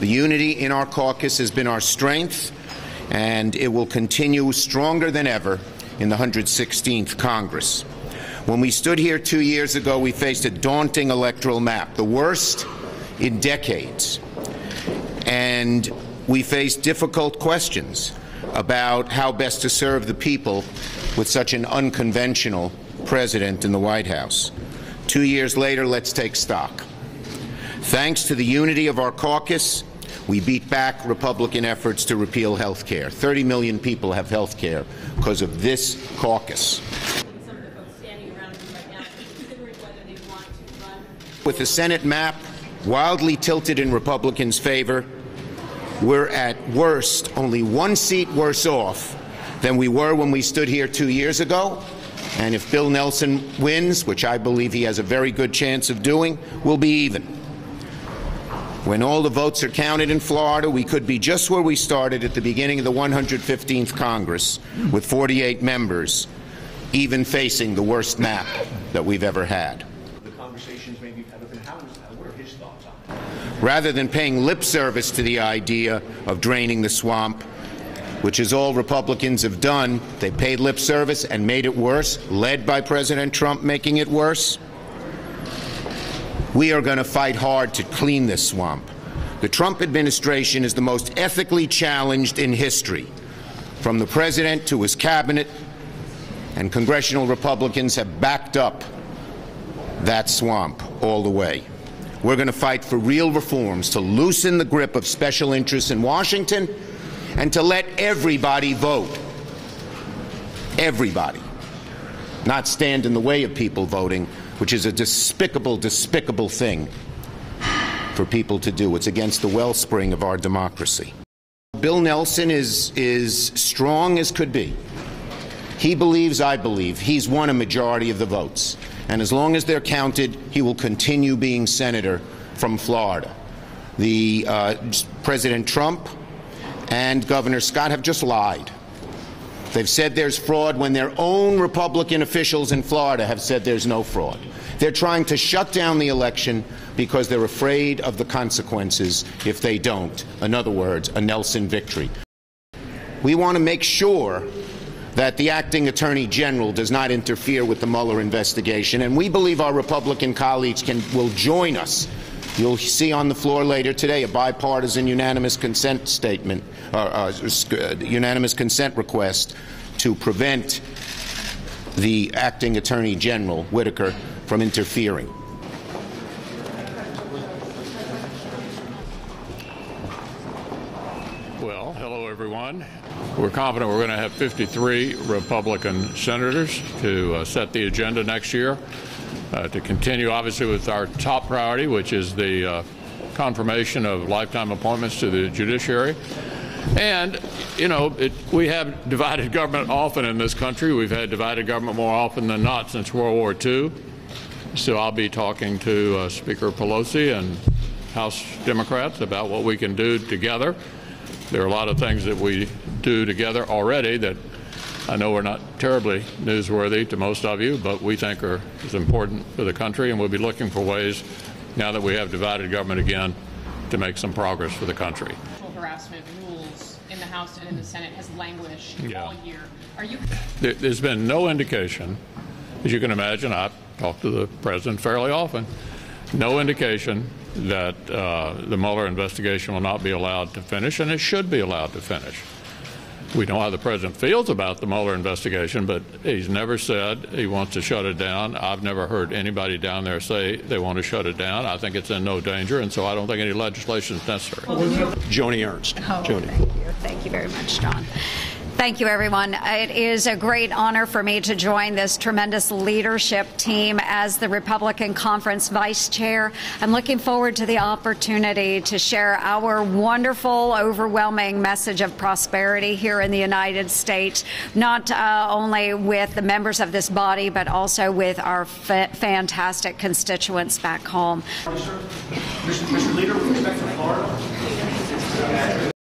The unity in our caucus has been our strength, and it will continue stronger than ever in the 116th Congress. When we stood here 2 years ago, we faced a daunting electoral map, the worst in decades. And we faced difficult questions about how best to serve the people with such an unconventional president in the White House. 2 years later, let's take stock. Thanks to the unity of our caucus, we beat back Republican efforts to repeal health care. 30 million people have health care because of this caucus. With the Senate map wildly tilted in Republicans' favor, we're at worst only one seat worse off than we were when we stood here 2 years ago. And if Bill Nelson wins, which I believe he has a very good chance of doing, we'll be even. When all the votes are counted in Florida, we could be just where we started at the beginning of the 115th Congress, with 48 members, even facing the worst map that we've ever had. The conversations maybe had with the House, what are his thoughts on it? Rather than paying lip service to the idea of draining the swamp, which is all Republicans have done, they paid lip service and made it worse, led by President Trump making it worse. We are going to fight hard to clean this swamp. The Trump administration is the most ethically challenged in history, from the president to his cabinet, and congressional Republicans have backed up that swamp all the way. We're going to fight for real reforms to loosen the grip of special interests in Washington and to let everybody vote. Everybody. Not stand in the way of people voting, which is a despicable, despicable thing for people to do. It's against the wellspring of our democracy. Bill Nelson is strong as could be. He believes, I believe, he's won a majority of the votes. And as long as they're counted, he will continue being senator from Florida. President Trump and Governor Scott have just lied. They've said there's fraud when their own Republican officials in Florida have said there's no fraud. They're trying to shut down the election because they're afraid of the consequences if they don't. In other words, a Nelson victory. We want to make sure that the acting Attorney General does not interfere with the Mueller investigation, and we believe our Republican colleagues will join us. You'll see on the floor later today a bipartisan unanimous consent statement, unanimous consent request to prevent the acting Attorney General, Whitaker, from interfering. Well, hello, everyone. We're confident we're going to have 53 Republican senators to set the agenda next year. To continue, obviously, with our top priority, which is the confirmation of lifetime appointments to the judiciary. And, you know, we have divided government often in this country. We've had divided government more often than not since World War II. So I'll be talking to Speaker Pelosi and House Democrats about what we can do together. There are a lot of things that we do together already that I know we're not terribly newsworthy to most of you, but we think is important for the country, and we'll be looking for ways, now that we have divided government again, to make some progress for the country. Harassment rules in the House and in the Senate has languished all year. Are you? There's been no indication, as you can imagine, I talk to the president fairly often, no indication that the Mueller investigation will not be allowed to finish, and it should be allowed to finish. We know how the president feels about the Mueller investigation, but he's never said he wants to shut it down. I've never heard anybody down there say they want to shut it down. I think it's in no danger, and so I don't think any legislation is necessary. Joni Ernst. Oh, Joni. Thank you. Thank you very much, John. Thank you, everyone. It is a great honor for me to join this tremendous leadership team as the Republican Conference Vice Chair. I'm looking forward to the opportunity to share our wonderful, overwhelming message of prosperity here in the United States, not only with the members of this body, but also with our fantastic constituents back home. Mr. Leader, with respect to Florida.